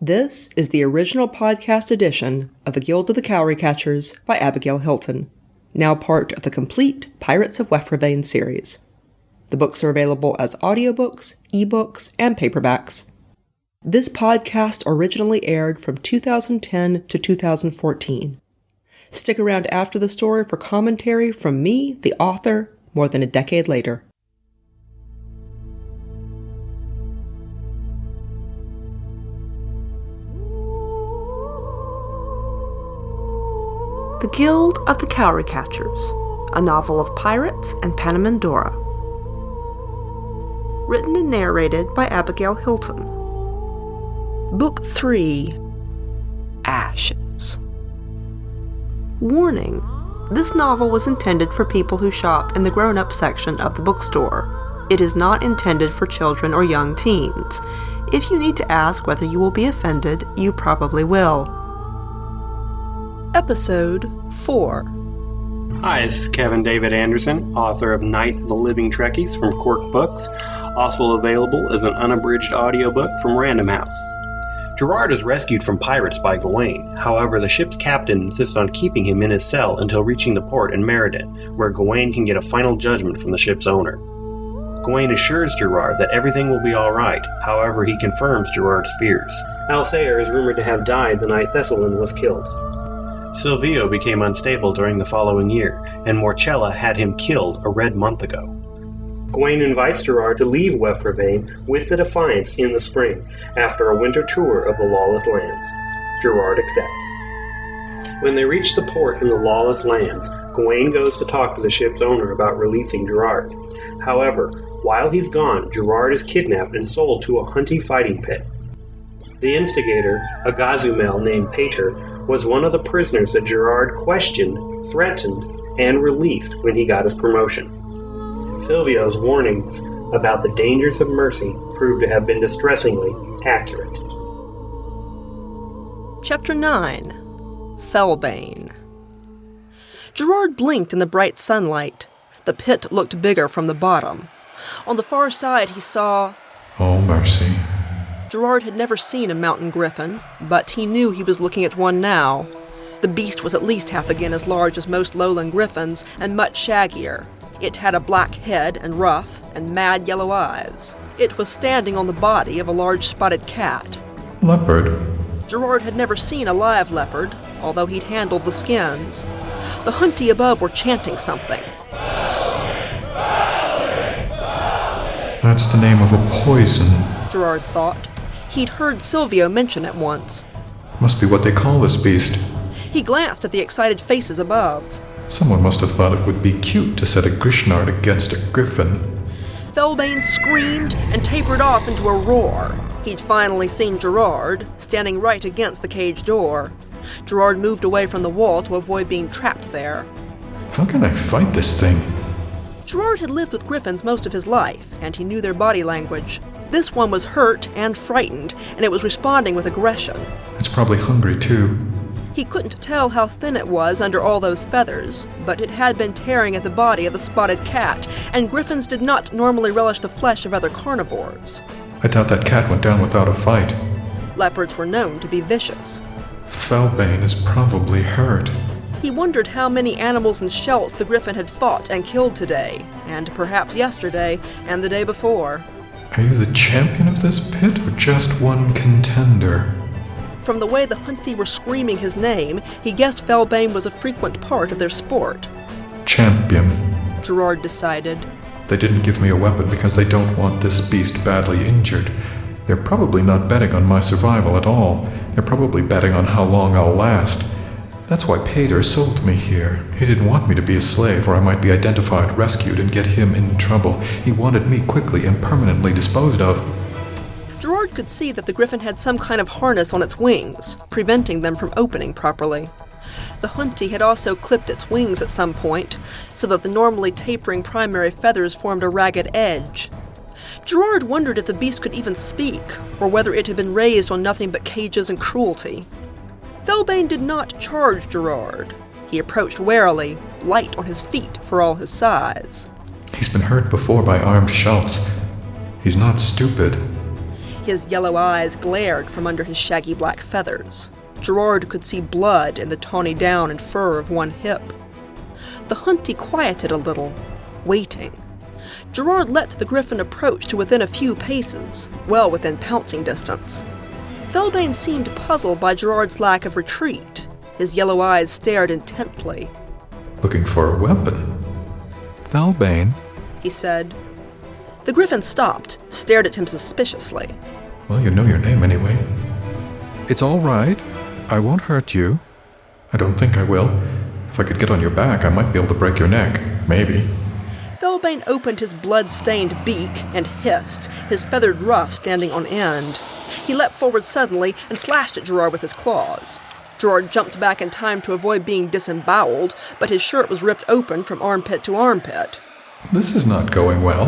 This is the original podcast edition of The Guild of the Cowry Catchers by Abigail Hilton, now part of the complete Pirates of Wefrevane series. The books are available as audiobooks, ebooks, and paperbacks. This podcast originally aired from 2010 to 2014. Stick around after the story for commentary from me, the author, more than a decade later. The Guild of the Cowry Catchers, a novel of pirates and Panamindorah. Written and narrated by Abigail Hilton. Book 3, Ashes. Warning: this novel was intended for people who shop in the grown-up section of the bookstore. It is not intended for children or young teens. If you need to ask whether you will be offended, you probably will. Episode 4. Hi, this is Kevin David Anderson, author of Night of the Living Trekkies from Quirk Books, also available as an unabridged audiobook from Random House. Gerard is rescued from pirates by Gawain. However, the ship's captain insists on keeping him in his cell until reaching the port in Meriden, where Gawain can get a final judgment from the ship's owner. Gawain assures Gerard that everything will be alright, however he confirms Gerard's fears. Alcéar is rumored to have died the night Thessalon was killed. Silvio became unstable during the following year, and Morcella had him killed a red month ago. Gawain invites Gerard to leave Wefrevane with the Defiance in the spring, after a winter tour of the lawless lands. Gerard accepts. When they reach the port in the lawless lands, Gawain goes to talk to the ship's owner about releasing Gerard. However, while he's gone, Gerard is kidnapped and sold to a Hunty fighting pit. The instigator, a Gazumel named Pater, was one of the prisoners that Gerard questioned, threatened, and released when he got his promotion. Silvio's warnings about the dangers of mercy proved to have been distressingly accurate. Chapter 9. Fellbane. Gerard blinked in the bright sunlight. The pit looked bigger from the bottom. On the far side he saw... Oh, mercy. Gerard had never seen a mountain griffin, but he knew he was looking at one now. The beast was at least half again as large as most lowland griffins, and much shaggier. It had a black head and ruff, and mad yellow eyes. It was standing on the body of a large spotted cat. Leopard. Gerard had never seen a live leopard, although he'd handled the skins. The Hunty above were chanting something. That's the name of a poison, Gerard thought. He'd heard Silvio mention it once. Must be what they call this beast. He glanced at the excited faces above. Someone must have thought it would be cute to set a Grishnard against a griffin. Fellbane screamed and tapered off into a roar. He'd finally seen Gerard, standing right against the cage door. Gerard moved away from the wall to avoid being trapped there. How can I fight this thing? Gerard had lived with griffins most of his life, and he knew their body language. This one was hurt and frightened, and it was responding with aggression. It's probably hungry, too. He couldn't tell how thin it was under all those feathers, but it had been tearing at the body of the spotted cat, and griffins did not normally relish the flesh of other carnivores. I doubt that cat went down without a fight. Leopards were known to be vicious. Fellbane is probably hurt. He wondered how many animals and shelts the griffin had fought and killed today, and perhaps yesterday, and the day before. Are you the champion of this pit, or just one contender? From the way the Hunty were screaming his name, he guessed Fellbane was a frequent part of their sport. Champion, Gerard decided. They didn't give me a weapon because they don't want this beast badly injured. They're probably not betting on my survival at all. They're probably betting on how long I'll last. That's why Pater sold me here. He didn't want me to be a slave, or I might be identified, rescued, and get him in trouble. He wanted me quickly and permanently disposed of. Gerard could see that the griffin had some kind of harness on its wings, preventing them from opening properly. The Hunty had also clipped its wings at some point, so that the normally tapering primary feathers formed a ragged edge. Gerard wondered if the beast could even speak, or whether it had been raised on nothing but cages and cruelty. Fellbane did not charge Gerard. He approached warily, light on his feet for all his size. He's been hurt before by armed shouts. He's not stupid. His yellow eyes glared from under his shaggy black feathers. Gerard could see blood in the tawny down and fur of one hip. The hunty quieted a little, waiting. Gerard let the griffin approach to within a few paces, well within pouncing distance. Felbane seemed puzzled by Gerard's lack of retreat. His yellow eyes stared intently. Looking for a weapon? Felbane, he said. The griffin stopped, stared at him suspiciously. Well, you know your name anyway. it's all right. I won't hurt you. I don't think I will. If I could get on your back, I might be able to break your neck. Maybe. Felbane opened his blood-stained beak and hissed, his feathered ruff standing on end. He leapt forward suddenly and slashed at Gerard with his claws. Gerard jumped back in time to avoid being disemboweled, but his shirt was ripped open from armpit to armpit. This is not going well.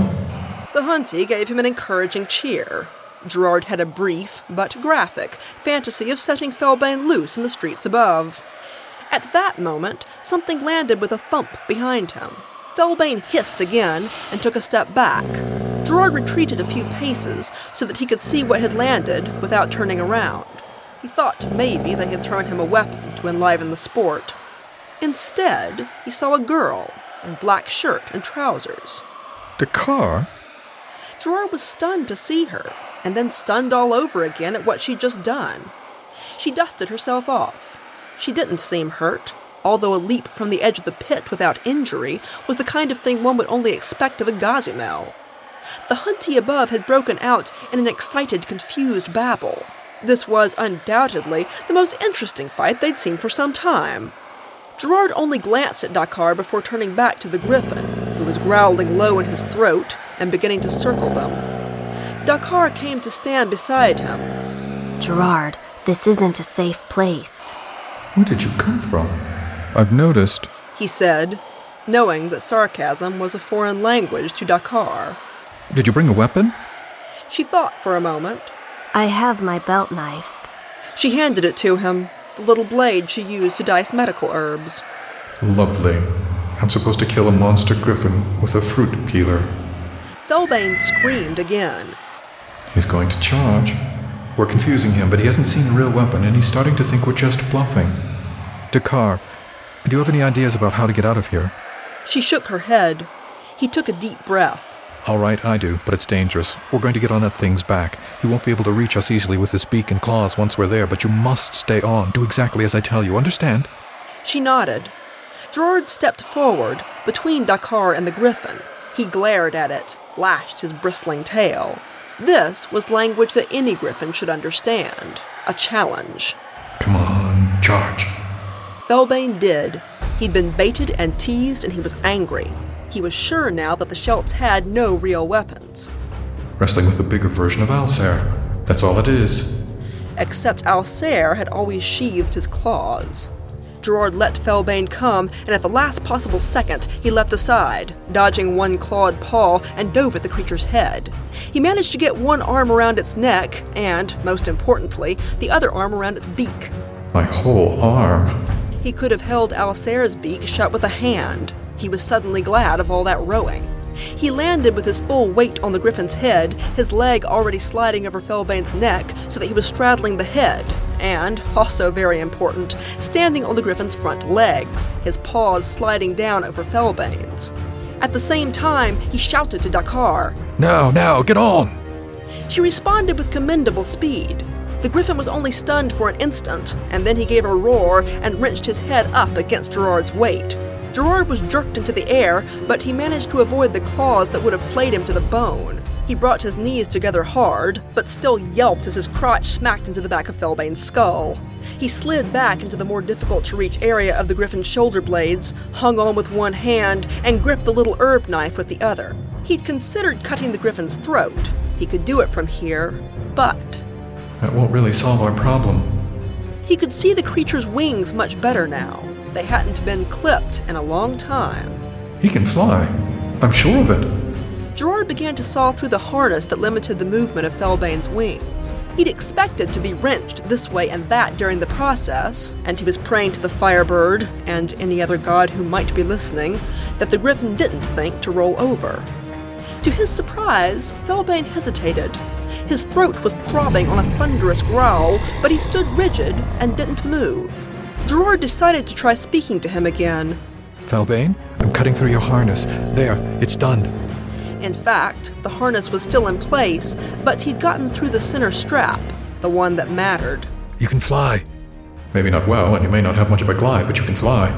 The hunty gave him an encouraging cheer. Gerard had a brief, but graphic, fantasy of setting Felbane loose in the streets above. At that moment, something landed with a thump behind him. Felbane hissed again and took a step back. Gerard retreated a few paces so that he could see what had landed without turning around. He thought maybe they had thrown him a weapon to enliven the sport. Instead, he saw a girl in black shirt and trousers. The car? Gerard was stunned to see her, and then stunned all over again at what she'd just done. She dusted herself off. She didn't seem hurt, although a leap from the edge of the pit without injury was the kind of thing one would only expect of a Gazumel. The hunty above had broken out in an excited, confused babble. This was undoubtedly the most interesting fight they'd seen for some time. Gerard only glanced at Dakar before turning back to the griffin, who was growling low in his throat and beginning to circle them. Dakar came to stand beside him. Gerard, this isn't a safe place. Where did you come from? I've noticed. He said, knowing that sarcasm was a foreign language to Dakar. Did you bring a weapon? She thought for a moment. I have my belt knife. She handed it to him, the little blade she used to dice medical herbs. Lovely. I'm supposed to kill a monster griffin with a fruit peeler. Felbane screamed again. He's going to charge. We're confusing him, but he hasn't seen a real weapon, and he's starting to think we're just bluffing. Dakar, do you have any ideas about how to get out of here? She shook her head. He took a deep breath. All right, I do, but it's dangerous. We're going to get on that thing's back. He won't be able to reach us easily with his beak and claws once we're there, but you must stay on. Do exactly as I tell you, understand? She nodded. Gerard stepped forward, between Dakar and the griffin. He glared at it, lashed his bristling tail. This was language that any griffin should understand. A challenge. Come on, charge. Felbane did. He'd been baited and teased, and he was angry. He was sure now that the Shelts had no real weapons. Wrestling with the bigger version of Alsair. That's all it is. Except Alsair had always sheathed his claws. Gerard let Felbane come, and at the last possible second, he leapt aside, dodging one clawed paw and dove at the creature's head. He managed to get one arm around its neck, and, most importantly, the other arm around its beak. My whole arm. He could have held Alsair's beak shut with a hand. He was suddenly glad of all that rowing. He landed with his full weight on the griffin's head, his leg already sliding over Felbane's neck so that he was straddling the head, and, also very important, standing on the griffin's front legs, his paws sliding down over Felbane's. At the same time, he shouted to Dakar. Now, get on! She responded with commendable speed. The griffin was only stunned for an instant, and then he gave a roar and wrenched his head up against Gerard's weight. Gerard was jerked into the air, but he managed to avoid the claws that would have flayed him to the bone. He brought his knees together hard, but still yelped as his crotch smacked into the back of Felbane's skull. He slid back into the more difficult-to-reach area of the griffin's shoulder blades, hung on with one hand, and gripped the little herb knife with the other. He'd considered cutting the griffin's throat. He could do it from here, but That won't really solve our problem. he could see the creature's wings much better now. They hadn't been clipped in a long time. He can fly. I'm sure of it. Gerard began to saw through the harness that limited the movement of Felbane's wings. He'd expected to be wrenched this way and that during the process, and he was praying to the Firebird, and any other god who might be listening, that the griffin didn't think to roll over. To his surprise, Felbane hesitated. His throat was throbbing on a thunderous growl, but he stood rigid and didn't move. Gerard decided to try speaking to him again. Felbane, I'm cutting through your harness. There, it's done. In fact, the harness was still in place, but he'd gotten through the center strap, the one that mattered. You can fly. Maybe not well, and you may not have much of a glide, but you can fly.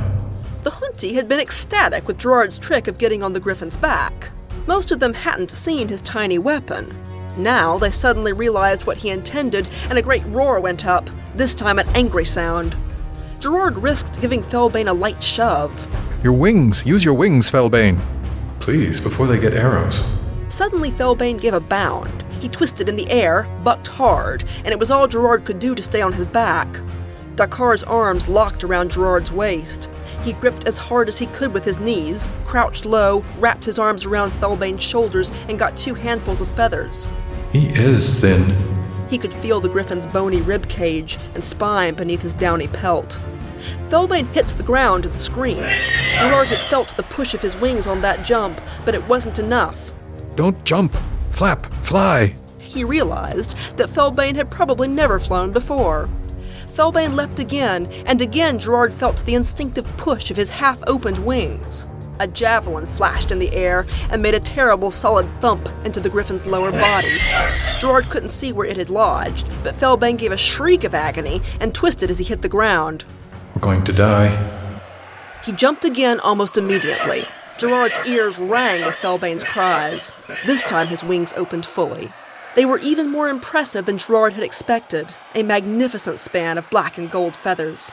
The Hunty had been ecstatic with Gerard's trick of getting on the Griffin's back. Most of them hadn't seen his tiny weapon. Now they suddenly realized what he intended, and a great roar went up, this time an angry sound. Gerard risked giving Felbane a light shove. Your wings! Use your wings, Felbane! Please, before they get arrows. Suddenly Felbane gave a bound. He twisted in the air, bucked hard, and it was all Gerard could do to stay on his back. Dakar's arms locked around Gerard's waist. He gripped as hard as he could with his knees, crouched low, wrapped his arms around Felbane's shoulders, and got 2 handfuls of feathers. He is thin. He could feel the Griffin's bony rib cage and spine beneath his downy pelt. Felbane hit the ground and screamed. Gerard had felt the push of his wings on that jump, but it wasn't enough. Don't jump! Flap! Fly! He realized that Felbane had probably never flown before. Felbane leapt again, and again Gerard felt the instinctive push of his half-opened wings. A javelin flashed in the air and made a terrible solid thump into the Griffin's lower body. Gerard couldn't see where it had lodged, but Felbane gave a shriek of agony and twisted as he hit the ground. We're going to die. He jumped again almost immediately. Gerard's ears rang with Felbane's cries. This time his wings opened fully. They were even more impressive than Gerard had expected, a magnificent span of black and gold feathers.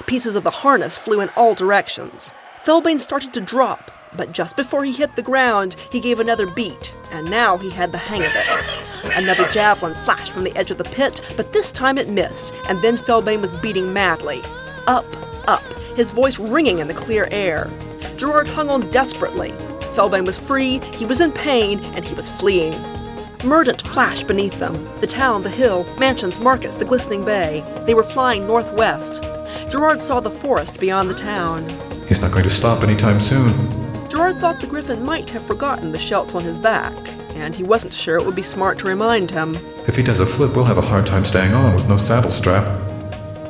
Pieces of the harness flew in all directions. Felbane started to drop, but just before he hit the ground, he gave another beat, and now he had the hang of it. Another javelin flashed from the edge of the pit, but this time it missed, and then Felbane was beating madly. Up, up, his voice ringing in the clear air. Gerard hung on desperately. Felbane was free, he was in pain, and he was fleeing. Murdant flashed beneath them. The town, the hill, mansions, markets, the glistening bay. They were flying northwest. Gerard saw the forest beyond the town. He's not going to stop anytime soon. Gerard thought the Griffin might have forgotten the shelts on his back, and he wasn't sure it would be smart to remind him. If he does a flip, we'll have a hard time staying on with no saddle strap.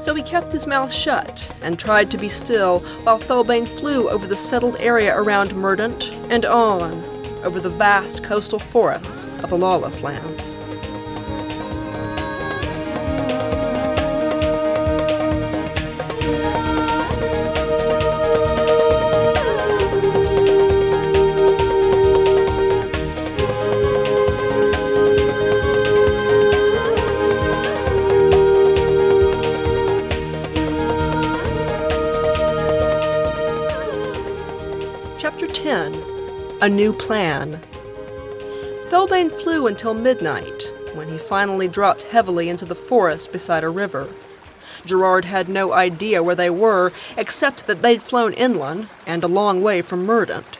So he kept his mouth shut and tried to be still while Felbane flew over the settled area around Murdant and on, over the vast coastal forests of the Lawless Lands. Chapter 10. A New Plan. Felbane flew until midnight, when he finally dropped heavily into the forest beside a river. Gerard had no idea where they were, except that they'd flown inland, and a long way from Murdant.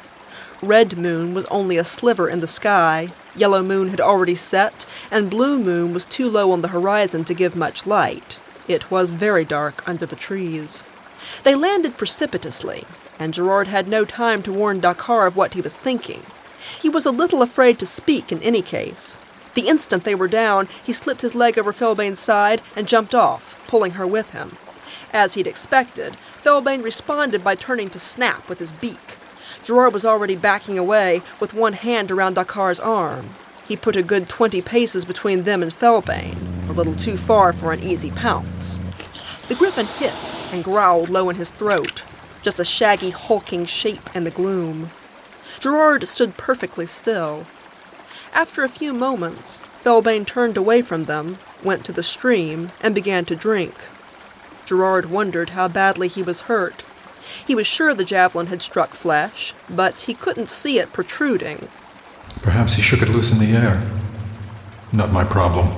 Red moon was only a sliver in the sky, yellow moon had already set, and blue moon was too low on the horizon to give much light. It was very dark under the trees. They landed precipitously, and Gerard had no time to warn Dakar of what he was thinking. He was a little afraid to speak in any case. The instant they were down, he slipped his leg over Felbane's side and jumped off, pulling her with him. As he'd expected, Felbane responded by turning to snap with his beak. Gerard was already backing away, with one hand around Dakar's arm. He put a good 20 paces between them and Felbane, a little too far for an easy pounce. The Griffin hissed and growled low in his throat, just a shaggy, hulking shape in the gloom. Gerard stood perfectly still. After a few moments, Felbane turned away from them, went to the stream, and began to drink. Gerard wondered how badly he was hurt. He was sure the javelin had struck flesh, but he couldn't see it protruding. Perhaps he shook it loose in the air. Not my problem.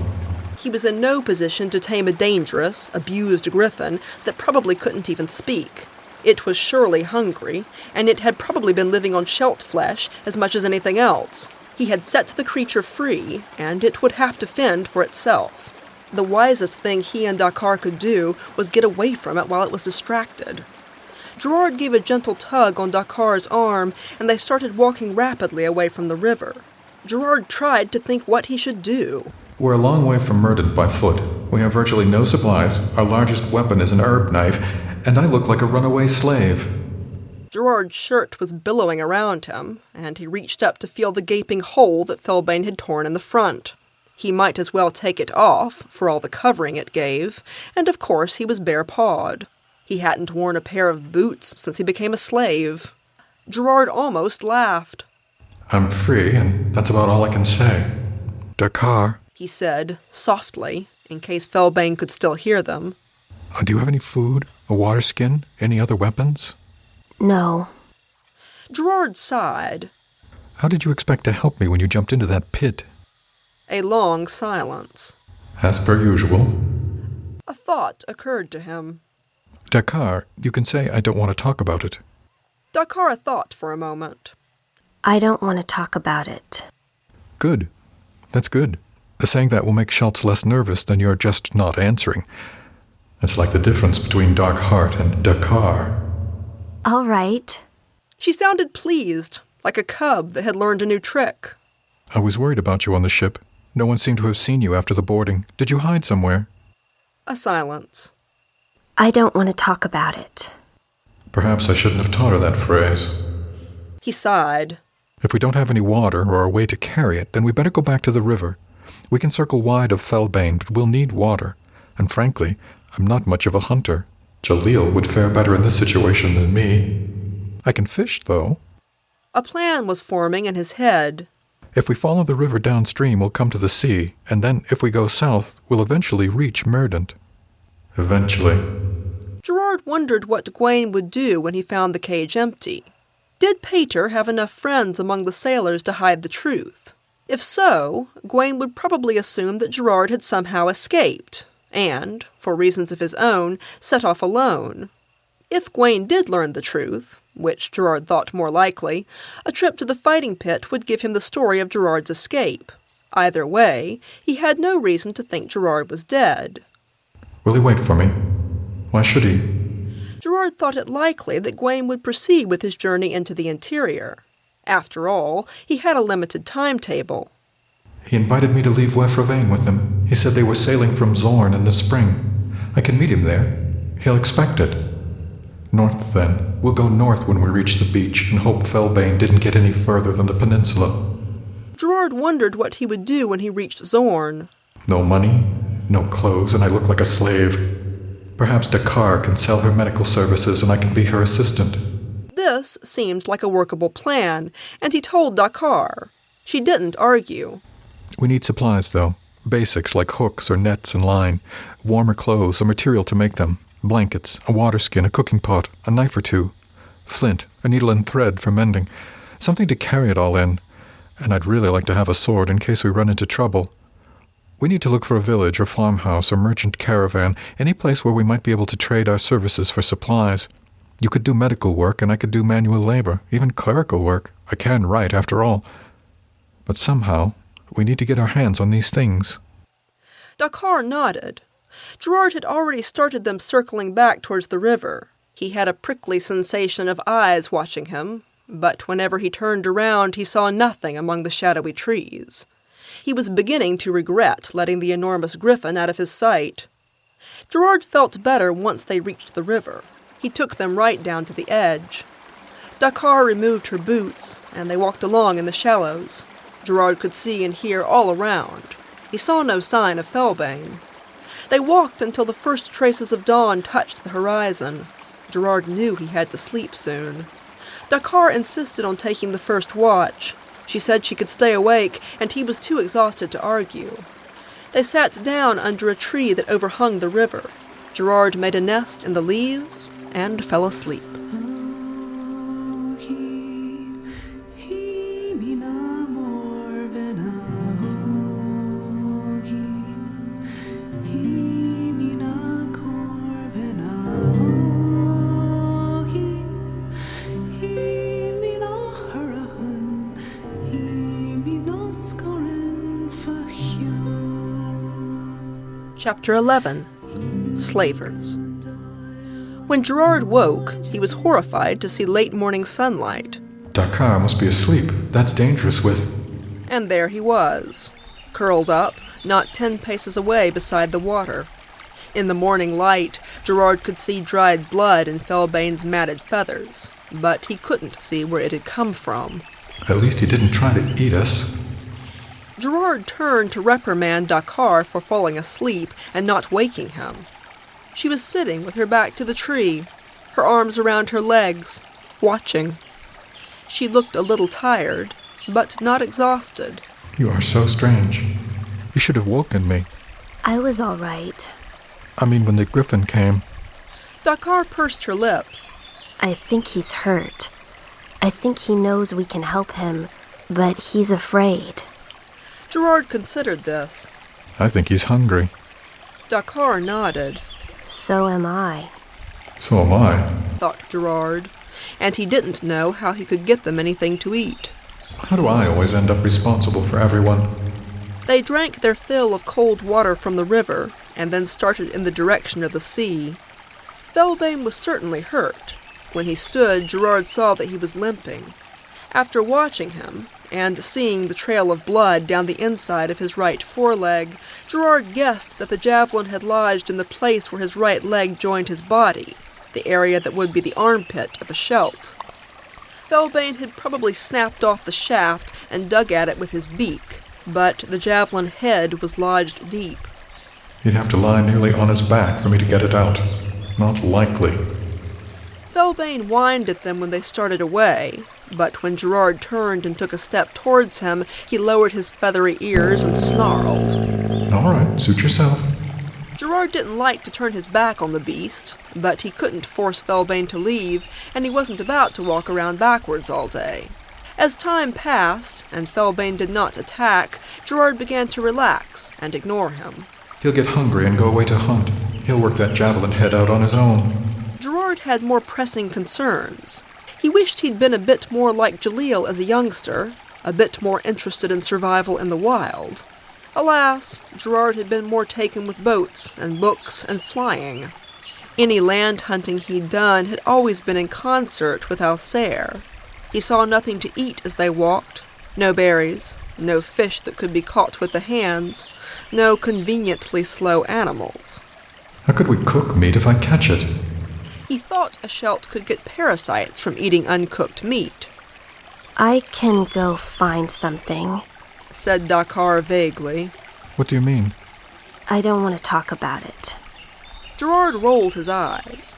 He was in no position to tame a dangerous, abused griffin that probably couldn't even speak. It was surely hungry, and it had probably been living on shelt flesh as much as anything else. He had set the creature free, and it would have to fend for itself. The wisest thing he and Dakar could do was get away from it while it was distracted. Gerard gave a gentle tug on Dakar's arm, and they started walking rapidly away from the river. Gerard tried to think what he should do. We're a long way from Merdant by foot. We have virtually no supplies. Our largest weapon is an herb knife, and I look like a runaway slave. Gerard's shirt was billowing around him, and he reached up to feel the gaping hole that Felbane had torn in the front. He might as well take it off, for all the covering it gave, and of course he was bare-pawed. He hadn't worn a pair of boots since he became a slave. Gerard almost laughed. I'm free, and that's about all I can say. Dakar, He said, softly, in case Felbane could still hear them. do you have any food? A water skin? Any other weapons? No. Gerard sighed. How did you expect to help me when you jumped into that pit? A long silence. As per usual. A thought occurred to him. Dakar, you can say I don't want to talk about it. Dakar thought for a moment. I don't want to talk about it. Good. That's good. Saying that will make Schultz less nervous than your just not answering. It's like the difference between Dark Heart and Dakar. All right. She sounded pleased, like a cub that had learned a new trick. I was worried about you on the ship. No one seemed to have seen you after the boarding. Did you hide somewhere? A silence. I don't want to talk about it. Perhaps I shouldn't have taught her that phrase. He sighed. If we don't have any water or a way to carry it, then we better go back to the river. We can circle wide of Felbane, but we'll need water. And frankly, I'm not much of a hunter. Jalil would fare better in this situation than me. I can fish, though. A plan was forming in his head. If we follow the river downstream, we'll come to the sea, and then if we go south, we'll eventually reach Merdant. Eventually. Gerard wondered what Gawain would do when he found the cage empty. Did Pater have enough friends among the sailors to hide the truth? If so, Gawain would probably assume that Gerard had somehow escaped, and, for reasons of his own, set off alone. If Gawain did learn the truth, which Gerard thought more likely, a trip to the fighting pit would give him the story of Gerard's escape. Either way, he had no reason to think Gerard was dead. Will he wait for me? Why should he? Gerard thought it likely that Gawain would proceed with his journey into the interior. After all, he had a limited timetable. He invited me to leave Wefravain with him. He said they were sailing from Zorn in the spring. I can meet him there. He'll expect it. North, then. We'll go north when we reach the beach and hope Felbane didn't get any further than the peninsula. Gerard wondered what he would do when he reached Zorn. No money, no clothes, and I look like a slave. Perhaps Dakar can sell her medical services and I can be her assistant. This seemed like a workable plan, and he told Dakar. She didn't argue. We need supplies, though. Basics like hooks or nets and line, warmer clothes or material to make them, blankets, a water skin, a cooking pot, a knife or two, flint, a needle and thread for mending, something to carry it all in, and I'd really like to have a sword in case we run into trouble. We need to look for a village or farmhouse or merchant caravan, any place where we might be able to trade our services for supplies. You could do medical work and I could do manual labor, even clerical work. I can write, after all. But somehow, we need to get our hands on these things. Dakar nodded. Gerard had already started them circling back towards the river. He had a prickly sensation of eyes watching him, but whenever he turned around he saw nothing among the shadowy trees. He was beginning to regret letting the enormous griffin out of his sight. Gerard felt better once they reached the river. He took them right down to the edge. Dakar removed her boots, and they walked along in the shallows. Gerard could see and hear all around. He saw no sign of Felbane. They walked until the first traces of dawn touched the horizon. Gerard knew he had to sleep soon. Dakar insisted on taking the first watch. She said she could stay awake, and he was too exhausted to argue. They sat down under a tree that overhung the river. Gerard made a nest in the leaves and fell asleep. Chapter 11. Slavers. When Gerard woke, he was horrified to see late morning sunlight. Dakar must be asleep. That's dangerous with... And there he was, curled up, not 10 paces away beside the water. In the morning light, Gerard could see dried blood in Felbane's matted feathers, but he couldn't see where it had come from. At least he didn't try to eat us. Gerard turned to reprimand Dakar for falling asleep and not waking him. She was sitting with her back to the tree, her arms around her legs, watching. She looked a little tired, but not exhausted. You are so strange. You should have woken me. I was all right. I mean, when the griffin came. Dakar pursed her lips. I think he's hurt. I think he knows we can help him, but he's afraid. Gerard considered this. I think he's hungry. Dakar nodded. So am I. So am I. Thought Gerard, and he didn't know how he could get them anything to eat. How do I always end up responsible for everyone? They drank their fill of cold water from the river, and then started in the direction of the sea. Felbane was certainly hurt. When he stood, Gerard saw that he was limping. After watching him, and seeing the trail of blood down the inside of his right foreleg, Gerard guessed that the javelin had lodged in the place where his right leg joined his body, the area that would be the armpit of a Schelt. Felbane had probably snapped off the shaft and dug at it with his beak, but the javelin head was lodged deep. He'd have to lie nearly on his back for me to get it out. Not likely. Felbane whined at them when they started away, but when Gerard turned and took a step towards him, he lowered his feathery ears and snarled. All right, suit yourself. Gerard didn't like to turn his back on the beast, but he couldn't force Felbane to leave, and he wasn't about to walk around backwards all day. As time passed, and Felbane did not attack, Gerard began to relax and ignore him. He'll get hungry and go away to hunt. He'll work that javelin head out on his own. Gerard had more pressing concerns. He wished he'd been a bit more like Jalil as a youngster, a bit more interested in survival in the wild. Alas, Gerard had been more taken with boats and books and flying. Any land hunting he'd done had always been in concert with Alsair. He saw nothing to eat as they walked. No berries, no fish that could be caught with the hands, no conveniently slow animals. How could we cook meat if I catch it? He thought a Schelt could get parasites from eating uncooked meat, I can go find something. said Dakar vaguely. What do you mean? I don't want to talk about it. Gerard rolled his eyes.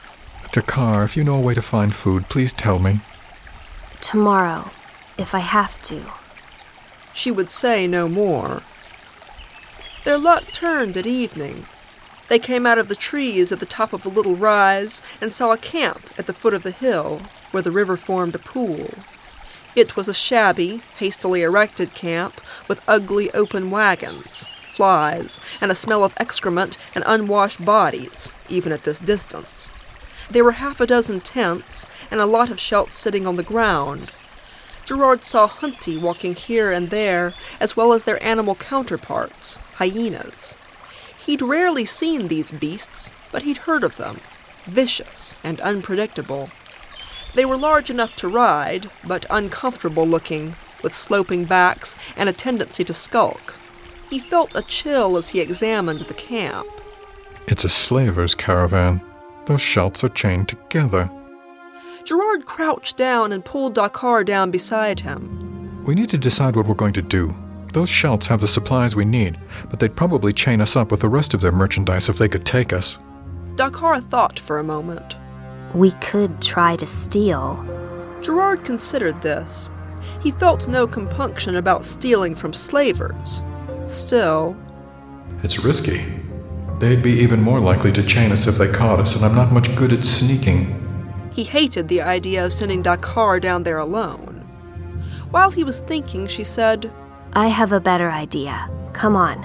Dakar, if you know a way to find food, please tell me. Tomorrow, if I have to. She would say no more. Their luck turned at evening. They came out of the trees at the top of a little rise and saw a camp at the foot of the hill, where the river formed a pool. It was a shabby, hastily erected camp with ugly open wagons, flies, and a smell of excrement and unwashed bodies, even at this distance. There were 6 tents and a lot of Schelts sitting on the ground. Gerard saw Hunty walking here and there, as well as their animal counterparts, hyenas. He'd rarely seen these beasts, but he'd heard of them, vicious and unpredictable. They were large enough to ride, but uncomfortable looking, with sloping backs and a tendency to skulk. He felt a chill as he examined the camp. It's a slaver's caravan. Those Schelts are chained together. Gerard crouched down and pulled Dakar down beside him. We need to decide what we're going to do. Those Schelts have the supplies we need, but they'd probably chain us up with the rest of their merchandise if they could take us. Dakar thought for a moment. We could try to steal. Gerard considered this. He felt no compunction about stealing from slavers. Still, It's risky. They'd be even more likely to chain us if they caught us, and I'm not much good at sneaking. he hated the idea of sending Dakar down there alone. While he was thinking, she said, I have a better idea. Come on.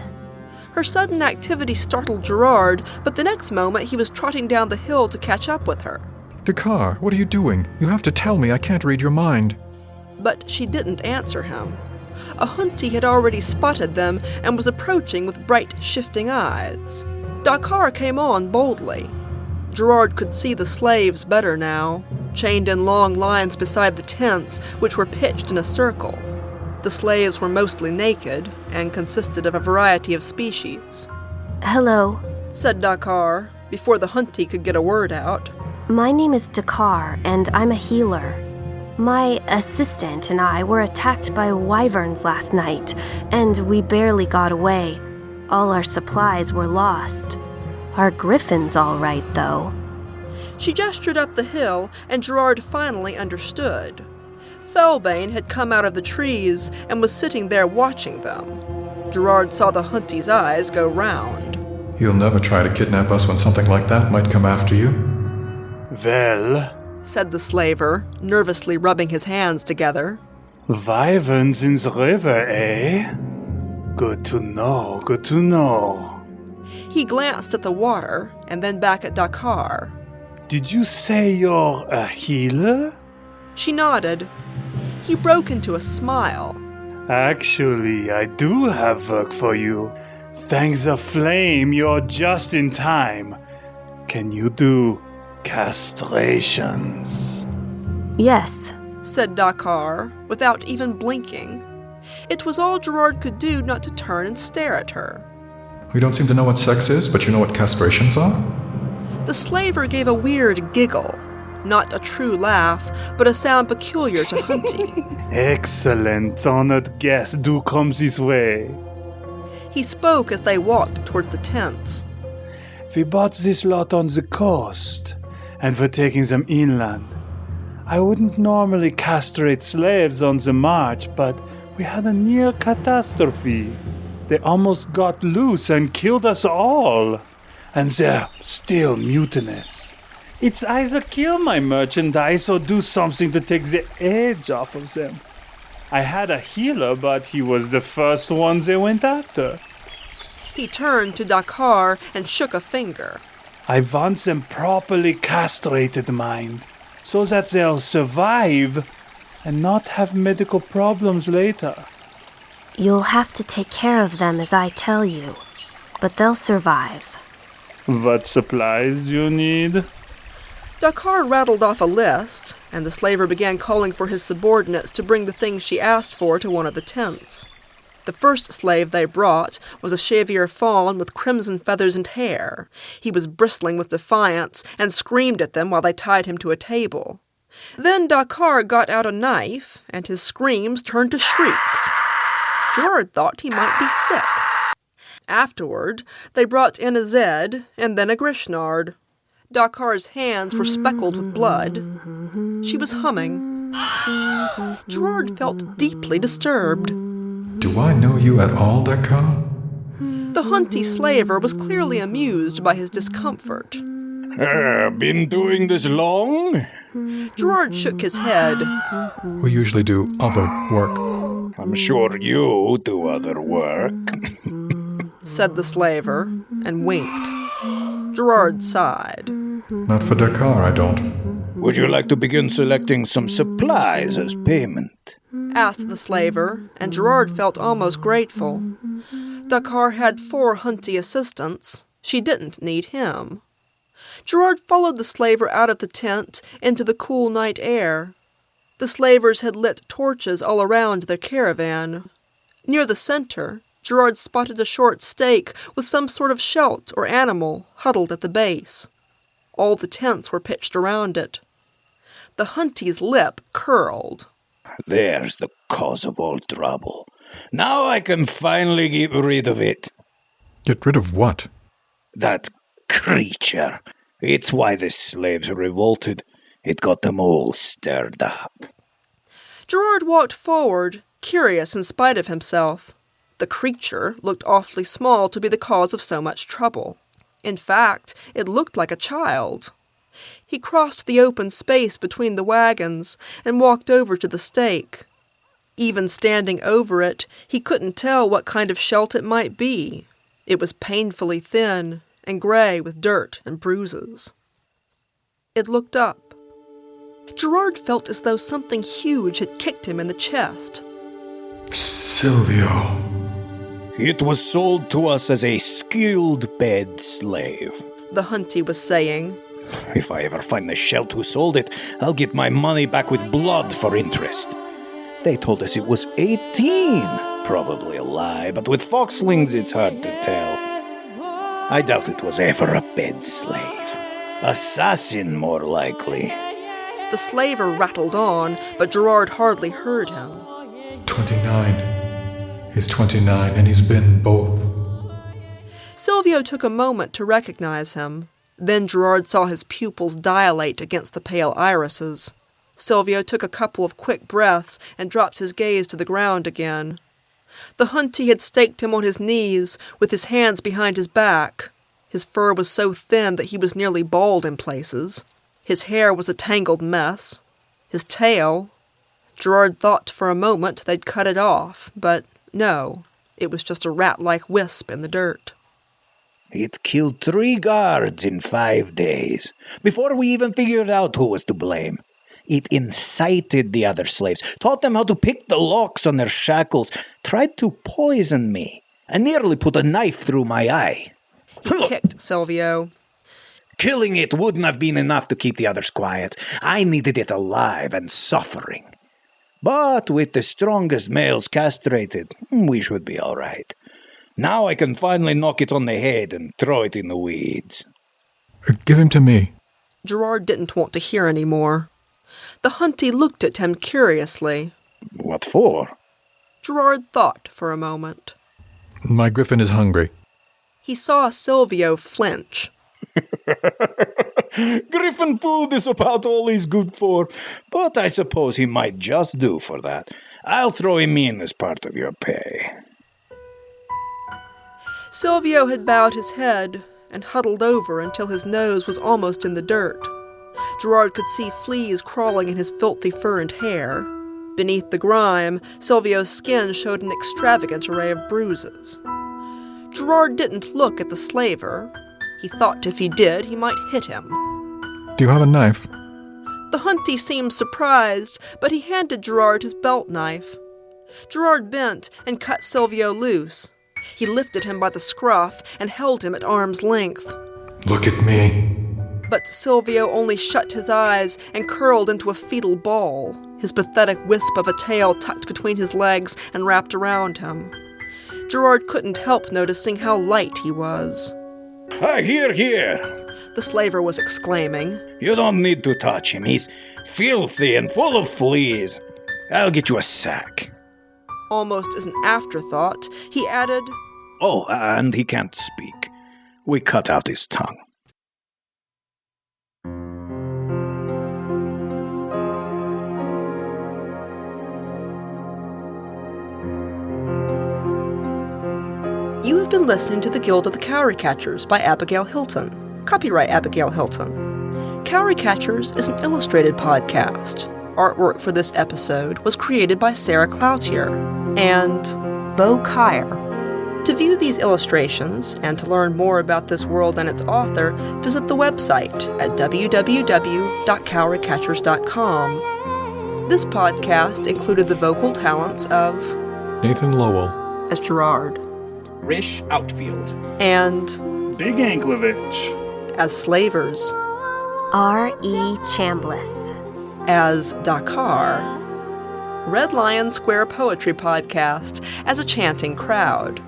Her sudden activity startled Gerard, but the next moment he was trotting down the hill to catch up with her. Dakar, what are you doing? You have to tell me. I can't read your mind. But she didn't answer him. A Hunty had already spotted them and was approaching with bright, shifting eyes. Dakar came on boldly. Gerard could see the slaves better now, chained in long lines beside the tents, which were pitched in a circle. The slaves were mostly naked and consisted of a variety of species. Hello. Said Dakar, before the hunty could get a word out. My name is Dakar, and I'm a healer. My assistant and I were attacked by wyverns last night, and we barely got away. All our supplies were lost. Our griffin's all right, though. She gestured up the hill, and Gerard finally understood. Felbane had come out of the trees and was sitting there watching them. Gerard saw the hunty's eyes go round. You'll never try to kidnap us when something like that might come after you? Well, said the slaver, nervously rubbing his hands together. wyverns in the river, eh? Good to know, good to know. He glanced at the water and then back at Dakar. Did you say you're a healer? She nodded. He broke into a smile. Actually, I do have work for you. Thanks the flame, you're just in time. Can you do castrations? Yes, said Dakar, without even blinking. It was all Gerard could do not to turn and stare at her. We don't seem to know what sex is, but you know what castrations are? The slaver gave a weird giggle. Not a true laugh, but a sound peculiar to Hunty. Excellent, honored guest, do come this way. He spoke as they walked towards the tents. We bought this lot on the coast, and we're taking them inland. I wouldn't normally castrate slaves on the march, but we had a near catastrophe. They almost got loose and killed us all. And they're still mutinous. It's either kill my merchandise or do something to take the edge off of them. I had a healer, but he was the first one they went after. He turned to Dakar and shook a finger. I want them properly castrated, mind, so that they'll survive and not have medical problems later. you'll have to take care of them as I tell you, but they'll survive. What supplies do you need? Dakar rattled off a list, and the slaver began calling for his subordinates to bring the things she asked for to one of the tents. The first slave they brought was a Chevier fawn with crimson feathers and hair. He was bristling with defiance and screamed at them while they tied him to a table. Then Dakar got out a knife, and his screams turned to shrieks. Gerard thought he might be sick. Afterward, they brought in a Zed and then a Grishnard. Dakar's hands were speckled with blood. She was humming. Gerard felt deeply disturbed. Do I know you at all, Dakar? The hunty slaver was clearly amused by his discomfort. Been doing this long? Gerard shook his head. We usually do other work. I'm sure you do other work. Said the slaver, and winked. Gerard sighed. Not for Dakar, I don't. Would you like to begin selecting some supplies as payment? Asked the slaver, and Gerard felt almost grateful. Dakar had 4 hunty assistants. She didn't need him. Gerard followed the slaver out of the tent into the cool night air. The slavers had lit torches all around their caravan. Near the center, Gerard spotted a short stake with some sort of shelt or animal huddled at the base. All the tents were pitched around it. The hunty's lip curled. There's the cause of all trouble. Now I can finally get rid of it. Get rid of what? That creature. It's why the slaves revolted. It got them all stirred up. Gerard walked forward, curious in spite of himself. The creature looked awfully small to be the cause of so much trouble. In fact, it looked like a child. He crossed the open space between the wagons and walked over to the stake. Even standing over it, he couldn't tell what kind of shelt it might be. It was painfully thin and gray with dirt and bruises. It looked up. Gerard felt as though something huge had kicked him in the chest. Silvio. It was sold to us as a skilled bed slave. The hunty was saying. If I ever find the shelt who sold it, I'll get my money back with blood for interest. They told us it was 18. Probably a lie, but with foxlings it's hard to tell. I doubt it was ever a bed slave. Assassin, more likely. The slaver rattled on, but Gerard hardly heard him. 29. He's 29, and he's been both. Silvio took a moment to recognize him. Then Gerard saw his pupils dilate against the pale irises. Silvio took a couple of quick breaths and dropped his gaze to the ground again. The Hunty had staked him on his knees, with his hands behind his back. His fur was so thin that he was nearly bald in places. His hair was a tangled mess. His tail... Gerard thought for a moment they'd cut it off, but no, it was just a rat-like wisp in the dirt. It killed 3 guards in 5 days, before we even figured out who was to blame. It incited the other slaves, taught them how to pick the locks on their shackles, tried to poison me, and nearly put a knife through my eye. He kicked Silvio. Killing it wouldn't have been enough to keep the others quiet. I needed it alive and suffering. But with the strongest males castrated, we should be all right. Now I can finally knock it on the head and throw it in the weeds. Give him to me. Gerard didn't want to hear any more. The Hunty looked at him curiously. What for? Gerard thought for a moment. My griffin is hungry. He saw Silvio flinch. Griffin food is about all he's good for, but I suppose he might just do for that. I'll throw him in as part of your pay. Silvio had bowed his head and huddled over until his nose was almost in the dirt. Gerard could see fleas crawling in his filthy fur and hair. Beneath the grime, Silvio's skin showed an extravagant array of bruises. Gerard didn't look at the slaver. He thought if he did, he might hit him. Do you have a knife? The Hunty seemed surprised, but he handed Gerard his belt knife. Gerard bent and cut Silvio loose. He lifted him by the scruff and held him at arm's length. Look at me. But Silvio only shut his eyes and curled into a fetal ball, his pathetic wisp of a tail tucked between his legs and wrapped around him. Gerard couldn't help noticing how light he was. Here! The slaver was exclaiming. You don't need to touch him. He's filthy and full of fleas. I'll get you a sack. Almost as an afterthought, he added, Oh, and he can't speak. We cut out his tongue. You have been listening to The Guild of the Cowry Catchers by Abigail Hilton. Copyright Abigail Hilton. Cowry Catchers is an illustrated podcast. Artwork for this episode was created by Sarah Cloutier and Beau Kyer. To view these illustrations and to learn more about this world and its author, visit the website at www.cowrycatchers.com. This podcast included the vocal talents of Nathan Lowell as Gerard, Rish Outfield, and Big Anklevich as Slavers, R.E. Chambliss as Dakar, Red Lion Square Poetry Podcast as a chanting crowd.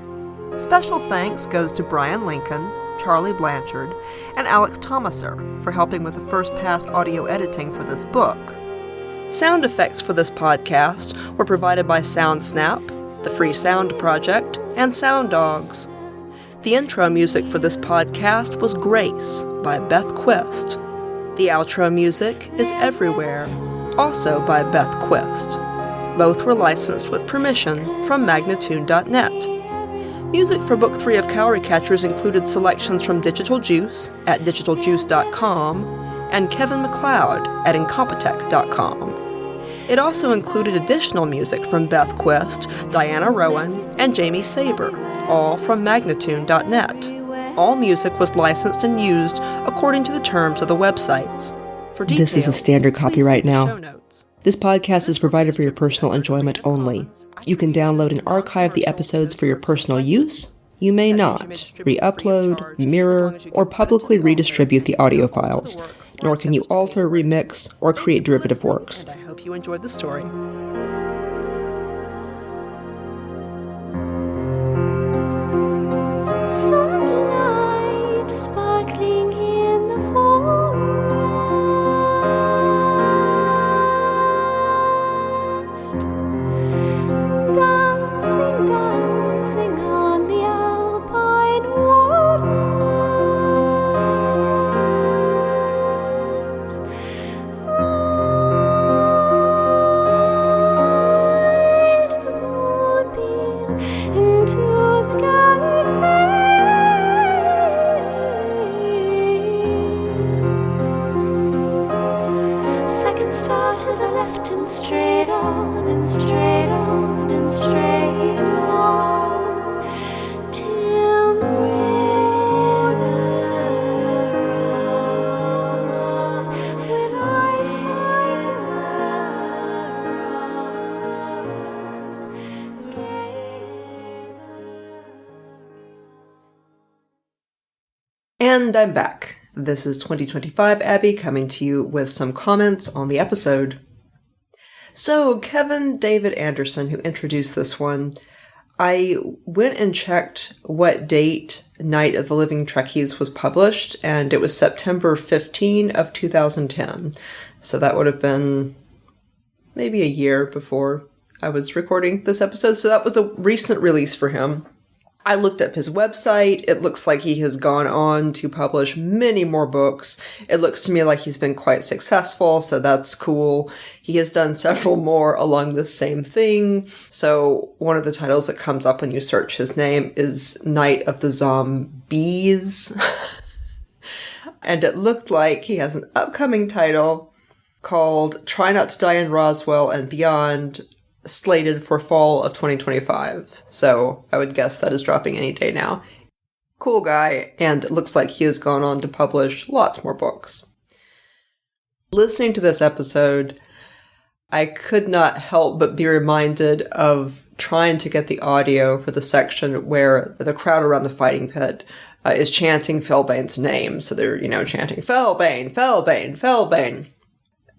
Special thanks goes to Brian Lincoln, Charlie Blanchard, and Alex Thomaser for helping with the first pass audio editing for this book. Sound effects for this podcast were provided by SoundSnap, the Free Sound Project, and Sound Dogs. The intro music for this podcast was Grace by Beth Quist. The outro music is Everywhere, also by Beth Quist. Both were licensed with permission from Magnatune.net. Music for Book 3 of Cowry Catchers included selections from Digital Juice at digitaljuice.com and Kevin MacLeod at Incompetech.com. It also included additional music from Beth Quist, Diana Rowan, and Jamie Saber, all from Magnatune.net. All music was licensed and used according to the terms of the websites. For details, this is a standard copyright please see the now. show notes. This podcast is provided for your personal enjoyment only. You can download and archive the episodes for your personal use. You may not re-upload, mirror, or publicly redistribute the audio files, nor can you alter, remix, or create derivative works. And I hope you enjoyed the story. star to the left and straight on and straight on and straight on till river when I find us gaze And I'm back. This is 2025 Abby coming to you with some comments on the episode. So, Kevin David Anderson, who introduced this one, I went and checked what date Night of the Living Trekkies was published, and it was September 15 of 2010. So that would have been maybe a year before I was recording this episode, so that was a recent release for him. I looked up his website. It looks like he has gone on to publish many more books. It looks to me like he's been quite successful, so that's cool. He has done several more along this same thing. So one of the titles that comes up when you search his name is Night of the Zombies. And it looked like he has an upcoming title called Try Not to Die in Roswell and Beyond, slated for fall of 2025. So I would guess that is dropping any day now. Cool guy, and it looks like he has gone on to publish lots more books. Listening to this episode, I could not help but be reminded of trying to get the audio for the section where the crowd around the fighting pit is chanting Felbane's name. So they're, chanting, Felbane, Felbane, Felbane.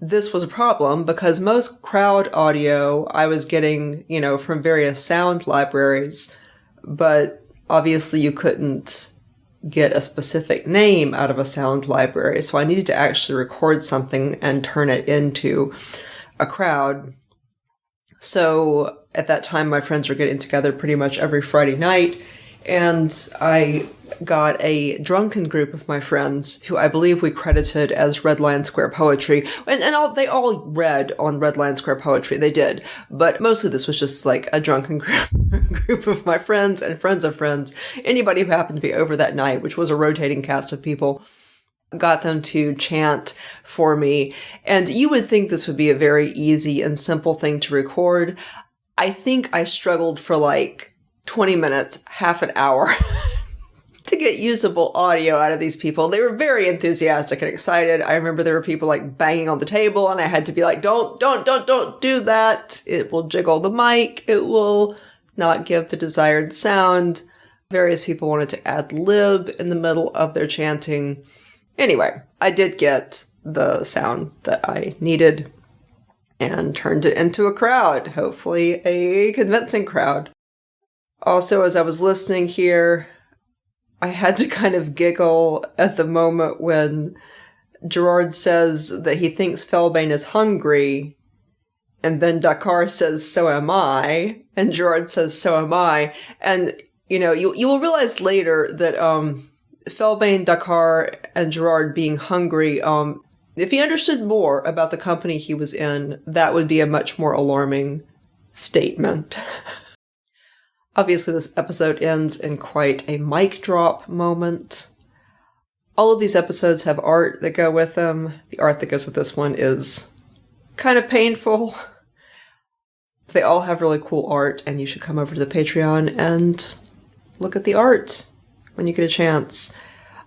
This was a problem because most crowd audio I was getting, from various sound libraries, but obviously you couldn't get a specific name out of a sound library, so I needed to actually record something and turn it into a crowd. So at that time, my friends were getting together pretty much every Friday night, and I got a drunken group of my friends who I believe we credited as Red Lion Square Poetry. They all read on Red Lion Square Poetry. They did. But mostly this was just like a drunken group of my friends and friends of friends. Anybody who happened to be over that night, which was a rotating cast of people, got them to chant for me. And you would think this would be a very easy and simple thing to record. I think I struggled for like 20 minutes, half an hour to get usable audio out of these people. They were very enthusiastic and excited. I remember there were people like banging on the table, and I had to be like, don't do that. It will jiggle the mic. It will not give the desired sound. Various people wanted to ad lib in the middle of their chanting. Anyway, I did get the sound that I needed and turned it into a crowd, hopefully a convincing crowd. Also, as I was listening here, I had to kind of giggle at the moment when Gerard says that he thinks Felbane is hungry, and then Dakar says, so am I, and Gerard says, so am I. And, you will realize later that Felbane, Dakar, and Gerard being hungry, if he understood more about the company he was in, that would be a much more alarming statement. Obviously, this episode ends in quite a mic drop moment. All of these episodes have art that go with them. The art that goes with this one is kind of painful. They all have really cool art, and you should come over to the Patreon and look at the art when you get a chance.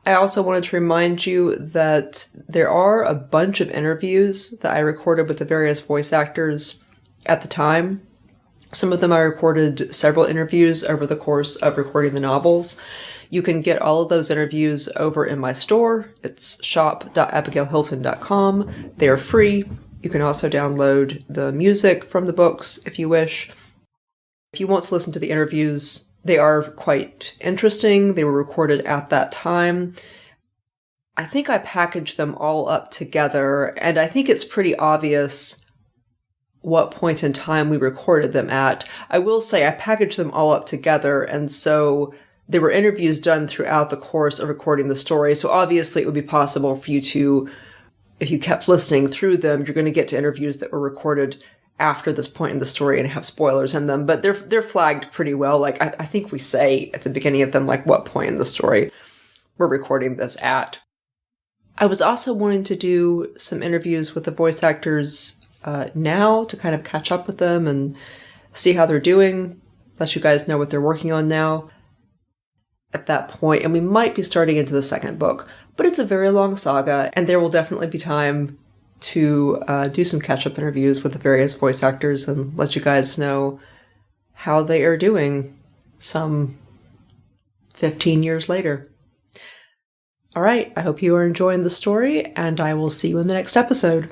I also wanted to remind you that there are a bunch of interviews that I recorded with the various voice actors at the time. Some of them I recorded several interviews over the course of recording the novels. You can get all of those interviews over in my store. It's shop.abigailhilton.com. They are free. You can also download the music from the books if you wish. If you want to listen to the interviews, they are quite interesting. They were recorded at that time. I think I packaged them all up together, and I think it's pretty obvious what point in time we recorded them at. I will say I packaged them all up together, and so there were interviews done throughout the course of recording the story, so obviously it would be possible for you to, if you kept listening through them, you're going to get to interviews that were recorded after this point in the story and have spoilers in them, but they're flagged pretty well. Like, I think we say at the beginning of them, like, what point in the story we're recording this at. I was also wanting to do some interviews with the voice actors now to kind of catch up with them and see how they're doing, let you guys know what they're working on now at that point. And we might be starting into the second book, but it's a very long saga, and there will definitely be time to do some catch-up interviews with the various voice actors and let you guys know how they are doing some 15 years later. All right, I hope you are enjoying the story, and I will see you in the next episode.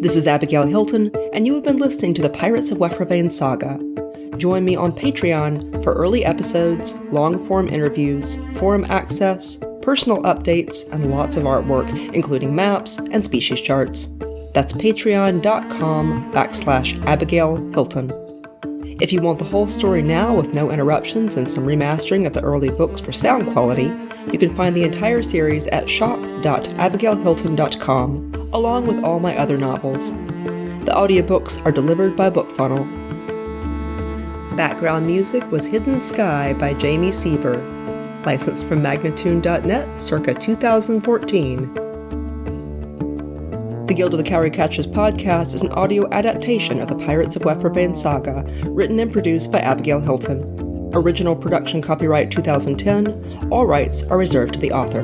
This is Abigail Hilton, and you have been listening to the Pirates of Wefravain saga. Join me on Patreon for early episodes, long-form interviews, forum access, personal updates, and lots of artwork, including maps and species charts. That's patreon.com/Abigail Hilton. If you want the whole story now with no interruptions and some remastering of the early books for sound quality, you can find the entire series at shop.abigailhilton.com, along with all my other novels. The audiobooks are delivered by BookFunnel. Background music was Hidden Sky by Jamie Sieber, licensed from Magnatune.net circa 2014. The Guild of the Cowry Catchers podcast is an audio adaptation of the Pirates of Wefravain saga, written and produced by Abigail Hilton. Original production copyright 2010, all rights are reserved to the author.